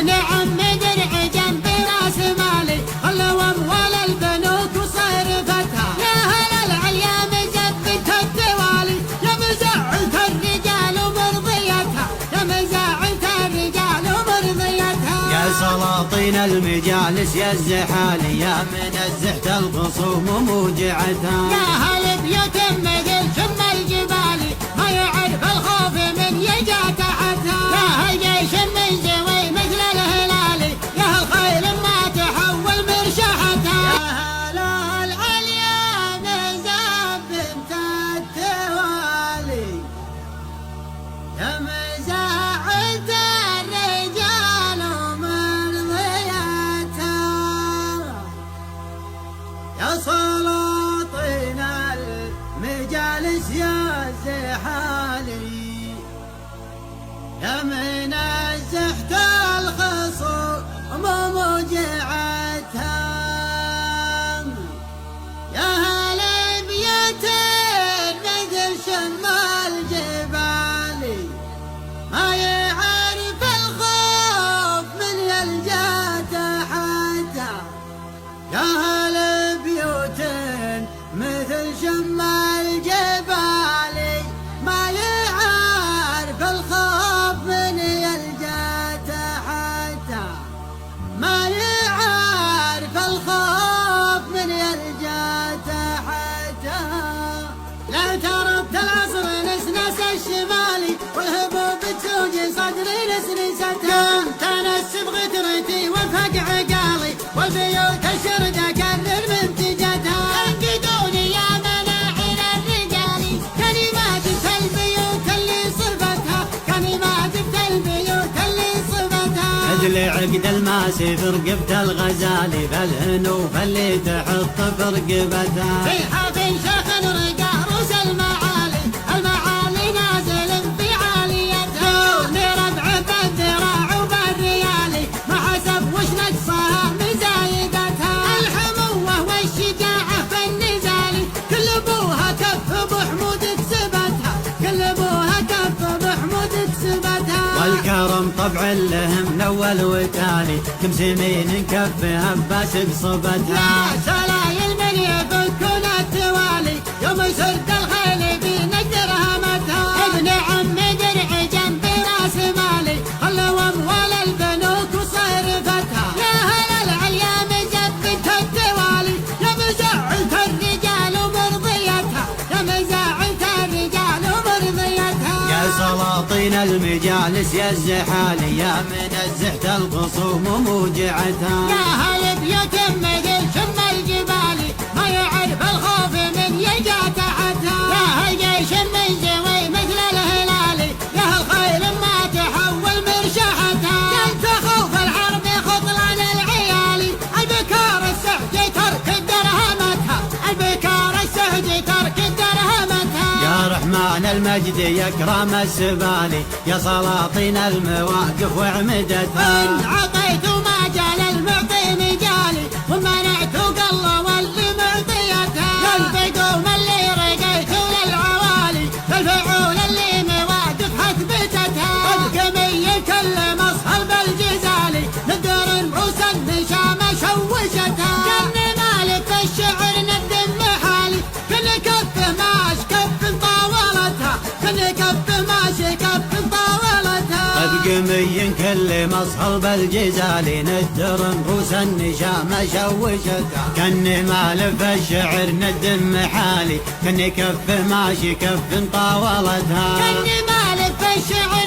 ابن عم درع جنب راس مالي خلوا اموال البنوك وصرفتها يا هلا العليا مزبت الدوالي يا مزعلت الرجال ومرضيتها يا مزعلت الرجال ومرضيتها يا سلاطين المجالس يا الزحالي يا منزهة الخصوم وموجعتها يا هل بيوت مثل شم الجبالي ما يعرف الخوف من يجا تحتها يا هل جيش من زوي مثل الهلالي يا هل خيل ما تحول مرشحتها يا هلا العليا مزبت الدوالي يا مزعلت الرجال ومرضيتها يا سلاطين المجالس يا زحالي يا منزهت الخصوم وموجعتها يا هل بيت مثل شم الجبالي ما يعرف الخوف من يلجا تحتها يا هل بيوت مثل شم الجبالي ما يعرف الخوف من يلجا تحتها ما يعرف الخوف من يلجا تحتها لا تربت العصر نسنس الشمالي والهبوب تسوج صدري نسنستها تنسب غدرتي وفق عقالي والبيوت الشردة كرر منتجتها انقدوني يا مناحل الرجالي كلمات البيوت اللي صفتها كلمات البيوت اللي صفتها ادلي عقد الماسي في رقبة الغزالي فالهنو فاللي تحط في رقبتها في حفل شيخ رقا روس المعالي المعالي نازل في عاليتها بربع بالذراع وبالريالي ما حسب وش نقصها مزايدتها الحموة والشجاعة في النزال كل ابوها كف ابو حمود كسبتها كل ابوها كف ابو حمود كسبتها والكرم طبع لهم من اول وتالي كم سنين كف عباس بصبتها يا سلايل من يفكون التوالي يوم سرد الخيل بنقدر همتها ابن عم درع جنب راس مالي خلوا اموال البنوك وصرفتها يا هلا العليا مزبت الدوالي يا مزعلت الرجال ومرضيتها يا مزعلت الرجال ومرضيتها يا سلاطين المجالس يا الزحالي يا منزهة الخصوم وموجعتها يا هل بيوت مثل شم الجبالي ما يعرف الخوف من يجا تحتها يا هل جيش من زوي مثل الهلالي يا هل خيل ما تحول مرشحتها انت خوف الحرب خطلان العيالي البكار السهج ترك درهمتها البكار السهج ترك درهمتها يا رحمن المجد يا كرام السبالي يا سلاطين المواقف وعمدتها ان عطيت ما جال المعطي مجالي ومنعت قله واللي معطيتها البقوم اللي رقيت للعوالي الفعول اللي مواقف حثبتتها القمي كل مصهر بالجزالي ندر موسى النشام شوشتها كن مالك الشعر ندم حالي كن كف ماش كف طاولتها كن كف ماش كف طاولتها قمي كل مصهر بالجزالي ندر نفوس النشام شوشتها كني مالف الشعر ندم حالي كني كف ماشي كف طاولتها كن مالك الشعر